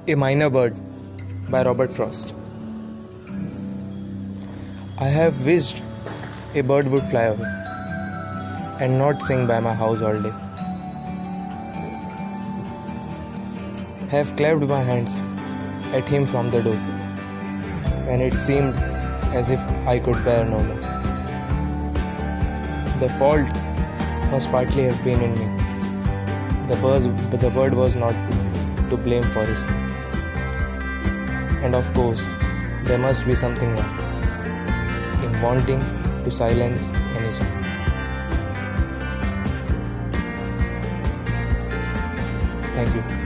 A Minor Bird by Robert Frost. I have wished a bird would fly away and not sing by my house all day. Have clapped my hands at him from the door when it seemed as if I could bear no more. The fault must partly have been in me. The bird was not to blame for his song. And of course, there must be something wrong in wanting to silence any song. Thank you.